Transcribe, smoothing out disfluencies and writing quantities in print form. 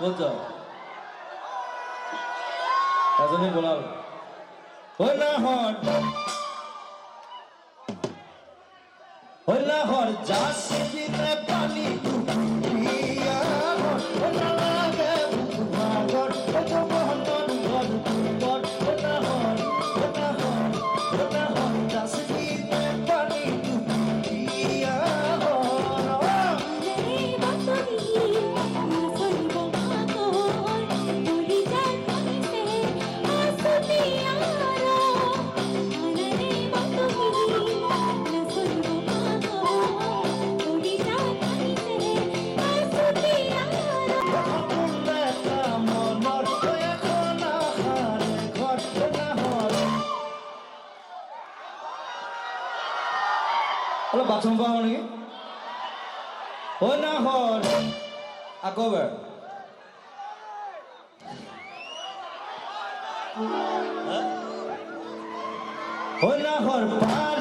বলছো এজনে বলাল হইলা হর যাচ্ছে দিতে পানি ডুবিয়া হইলা লাগে ভাগর কত বহন ঘর ঘর হইলা হর যাচ্ছে দিতে পানি ডুবিয়া অলপ বাথৰুম পাওঁ নেকি হয় না হৰ আকৌ এবাৰ হয় না হৰ